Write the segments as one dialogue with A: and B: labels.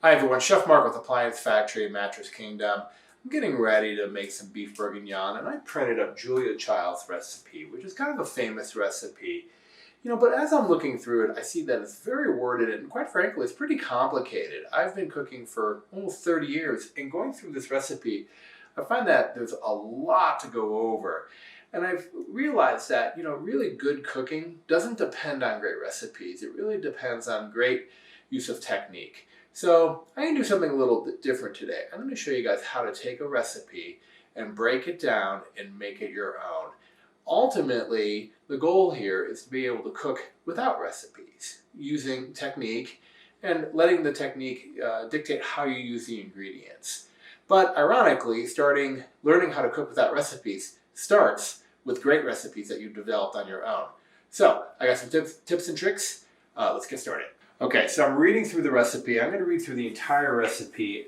A: Hi everyone, Chef Mark with Appliance Factory and Mattress Kingdom. I'm getting ready to make some beef bourguignon, and I printed up Julia Child's recipe, which is kind of a famous recipe. But as I'm looking through it, I see that it's very worded, and quite frankly, it's pretty complicated. I've been cooking for almost 30 years, and going through this recipe, I find that there's a lot to go over. And I've realized that, really good cooking doesn't depend on great recipes. It really depends on great use of technique. So I'm going to do something a little bit different today. I'm going to show you guys how to take a recipe and break it down and make it your own. Ultimately, the goal here is to be able to cook without recipes, using technique and letting the technique dictate how you use the ingredients. But ironically, learning how to cook without recipes starts with great recipes that you've developed on your own. So I got some tips and tricks. Let's get started. Okay, so I'm reading through the recipe. I'm going to read through the entire recipe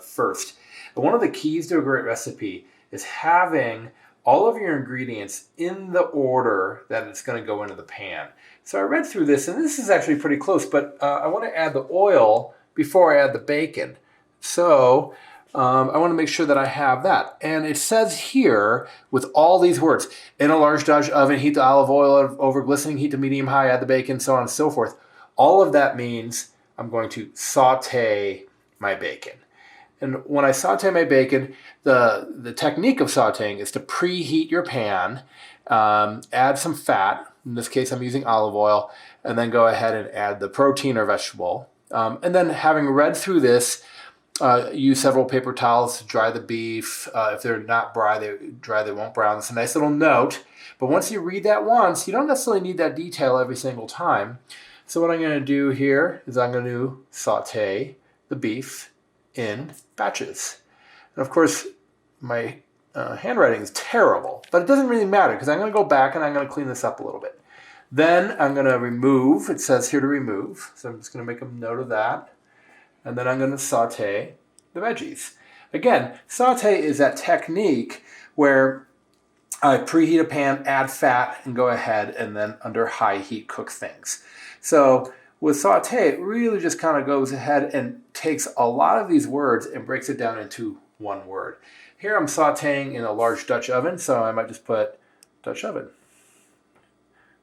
A: first. And one of the keys to a great recipe is having all of your ingredients in the order that it's going to go into the pan. So I read through this, and this is actually pretty close, but I want to add the oil before I add the bacon. So I want to make sure that I have that. And it says here, with all these words, in a large Dutch oven, heat the olive oil over glistening heat to medium-high, add the bacon, so on and so forth. All of that means I'm going to saute my bacon. And when I saute my bacon, the technique of sauteing is to preheat your pan, add some fat, in this case I'm using olive oil, and then go ahead and add the protein or vegetable. And then having read through this, use several paper towels to dry the beef. If they're not dry, they won't brown. It's a nice little note. But once you read that once, you don't necessarily need that detail every single time. So what I'm going to do here is I'm going to saute the beef in batches. And of course, my handwriting is terrible, but it doesn't really matter because I'm going to go back and I'm going to clean this up a little bit. Then I'm going to remove, it says here to remove, so I'm just going to make a note of that. And then I'm going to saute the veggies. Again, saute is that technique where I preheat a pan, add fat, and go ahead and then under high heat cook things. So with saute, it really just kind of goes ahead and takes a lot of these words and breaks it down into one word. Here I'm sauteing in a large Dutch oven, so I might just put Dutch oven,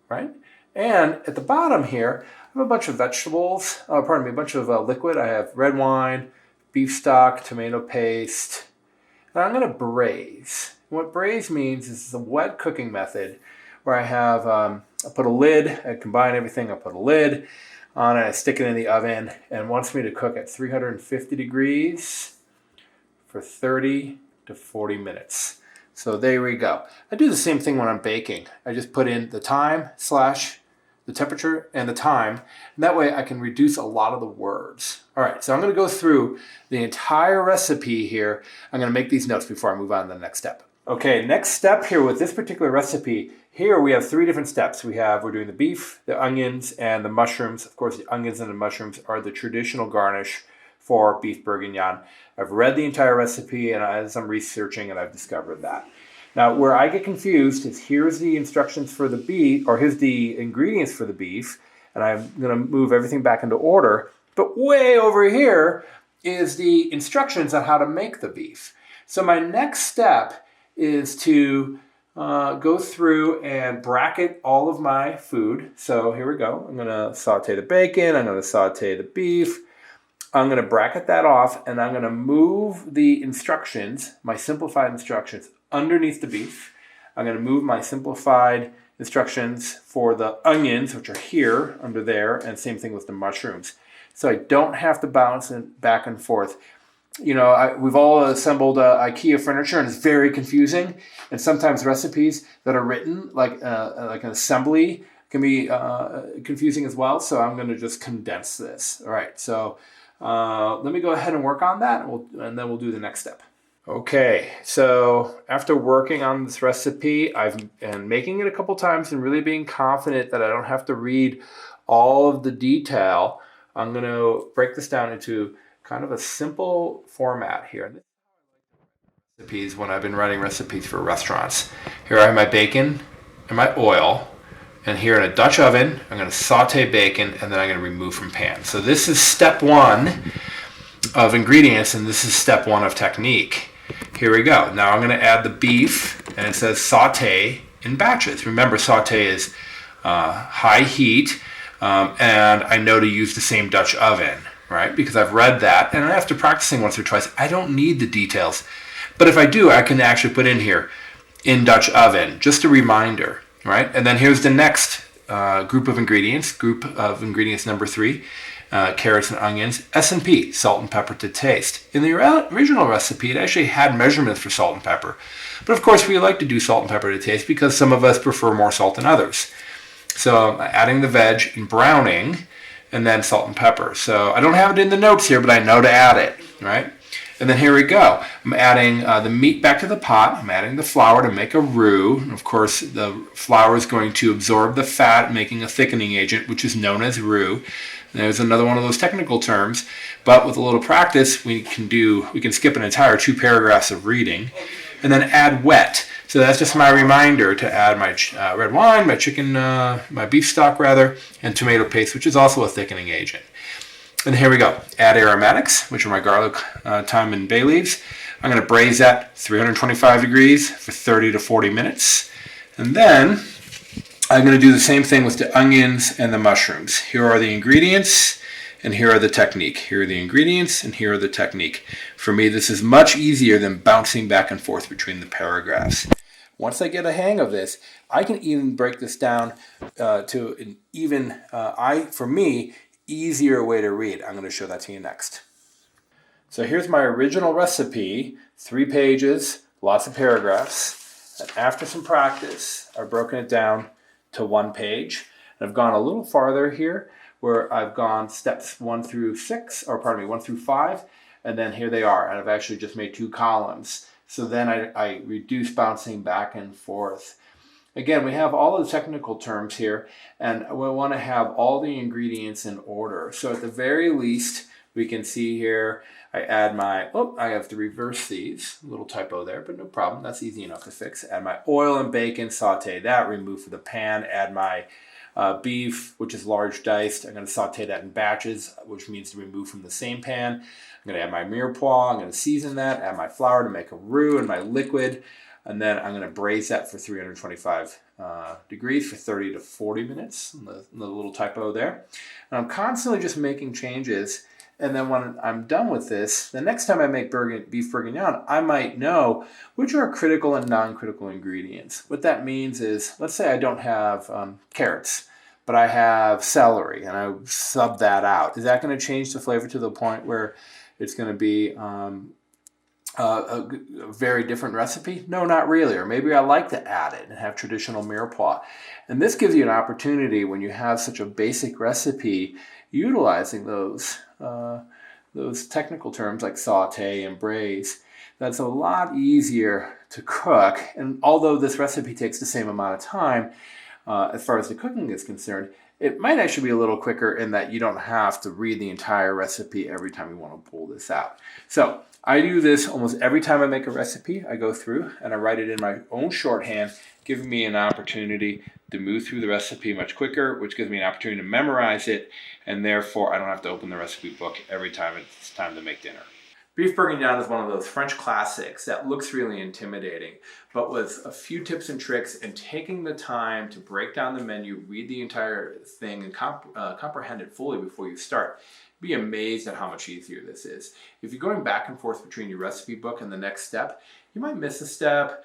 A: right? And at the bottom here, I have a bunch of vegetables, a bunch of liquid. I have red wine, beef stock, tomato paste, and I'm going to braise. What braise means is a wet cooking method where I have, I put a lid, I combine everything, I put a lid on it, I stick it in the oven, and it wants me to cook at 350 degrees for 30 to 40 minutes. So there we go. I do the same thing when I'm baking. I just put in the time / the temperature and the time, and that way I can reduce a lot of the words. All right, so I'm going to go through the entire recipe here. I'm going to make these notes before I move on to the next step. Okay, next step here with this particular recipe, here we have 3 different steps. We're doing the beef, the onions, and the mushrooms. Of course, the onions and the mushrooms are the traditional garnish for beef bourguignon. I've read the entire recipe, and as I'm researching it, I've discovered that. Now, where I get confused is here's the instructions for the beef, or here's the ingredients for the beef, and I'm going to move everything back into order. But way over here is the instructions on how to make the beef. So my next step is to go through and bracket all of my food. So here we go. I'm going to saute the bacon. I'm going to saute the beef. I'm going to bracket that off, and I'm going to move the instructions, my simplified instructions, underneath the beef. I'm going to move my simplified instructions for the onions, which are here under there, and same thing with the mushrooms. So I don't have to bounce it back and forth. We've all assembled IKEA furniture, and it's very confusing. And sometimes recipes that are written like an assembly can be confusing as well. So I'm going to just condense this. All right. So let me go ahead and work on that, and then we'll do the next step. Okay. So after working on this recipe, and making it a couple times and really being confident that I don't have to read all of the detail, I'm going to break this down into kind of a simple format here. Recipes when I've been writing recipes for restaurants. Here I have my bacon and my oil, and here in a Dutch oven, I'm going to saute bacon, and then I'm going to remove from pan. So this is step 1 of ingredients, and this is step 1 of technique. Here we go. Now I'm going to add the beef, and it says saute in batches. Remember, saute is high heat, and I know to use the same Dutch oven, right? Because I've read that, and after practicing once or twice, I don't need the details. But if I do, I can actually put in here, in Dutch oven, just a reminder, right? And then here's the next group of ingredients number 3. Carrots and onions, S&P, salt and pepper to taste. In the original recipe, it actually had measurements for salt and pepper. But of course, we like to do salt and pepper to taste because some of us prefer more salt than others. So I'm adding the veg in browning and then salt and pepper. So I don't have it in the notes here, but I know to add it, right? And then here we go. I'm adding the meat back to the pot. I'm adding the flour to make a roux. And of course, the flour is going to absorb the fat, making a thickening agent, which is known as roux. There's another one of those technical terms, but with a little practice, we can skip an entire 2 paragraphs of reading, and then add wet. So that's just my reminder to add my red wine, my beef stock rather, and tomato paste, which is also a thickening agent. And here we go. Add aromatics, which are my garlic, thyme, and bay leaves. I'm going to braise that 325 degrees for 30 to 40 minutes, and then I'm going to do the same thing with the onions and the mushrooms. Here are the ingredients, and here are the technique. Here are the ingredients, and here are the technique. For me, this is much easier than bouncing back and forth between the paragraphs. Once I get a hang of this, I can even break this down to an even, for me, easier way to read. I'm going to show that to you next. So here's my original recipe, 3 pages, lots of paragraphs. And after some practice, I've broken it down to 1 page. And I've gone a little farther here where I've gone steps 1 through 5, and then here they are. And I've actually just made 2 columns. So then I reduce bouncing back and forth. Again, we have all the technical terms here, and we want to have all the ingredients in order. So at the very least, we can see here, I have to reverse these. A little typo there, but no problem. That's easy enough to fix. Add my oil and bacon, saute that, remove from the pan. Add my beef, which is large diced. I'm going to saute that in batches, which means to remove from the same pan. I'm going to add my mirepoix. I'm going to season that. Add my flour to make a roux and my liquid. And then I'm going to braise that for 325 degrees for 30 to 40 minutes. The little typo there. And I'm constantly just making changes. And then when I'm done with this, the next time I make beef bourguignon, I might know which are critical and non-critical ingredients. What that means is, let's say I don't have carrots, but I have celery, and I sub that out. Is that going to change the flavor to the point where it's going to be a very different recipe? No, not really. Or maybe I like to add it and have traditional mirepoix. And this gives you an opportunity when you have such a basic recipe, utilizing those technical terms like saute and braise. That's a lot easier to cook. And although this recipe takes the same amount of time, as far as the cooking is concerned, it might actually be a little quicker in that you don't have to read the entire recipe every time you want to pull this out. So I do this almost every time I make a recipe. I go through and I write it in my own shorthand, giving me an opportunity to move through the recipe much quicker, which gives me an opportunity to memorize it, and therefore I don't have to open the recipe book every time it's time to make dinner. Beef bourguignon is one of those French classics that looks really intimidating, but with a few tips and tricks and taking the time to break down the menu, read the entire thing, and comprehend it fully before you start, be amazed at how much easier this is. If you're going back and forth between your recipe book and the next step, you might miss a step.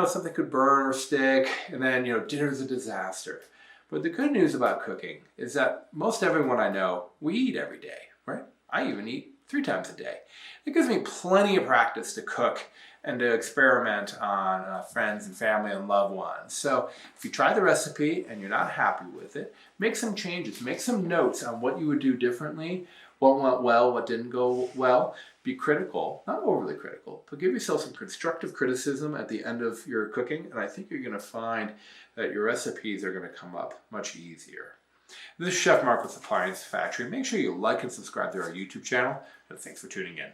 A: Something could burn or stick, and then, dinner's a disaster. But the good news about cooking is that most everyone I know, we eat every day, right? I even eat 3 times a day. It gives me plenty of practice to cook and to experiment on friends and family and loved ones. So if you try the recipe and you're not happy with it, make some changes, make some notes on what you would do differently, what went well, what didn't go well. Be critical, not overly critical, but give yourself some constructive criticism at the end of your cooking, and I think you're going to find that your recipes are going to come up much easier. This is Chef Mark with Appliance Factory. Make sure you like and subscribe to our YouTube channel, and thanks for tuning in.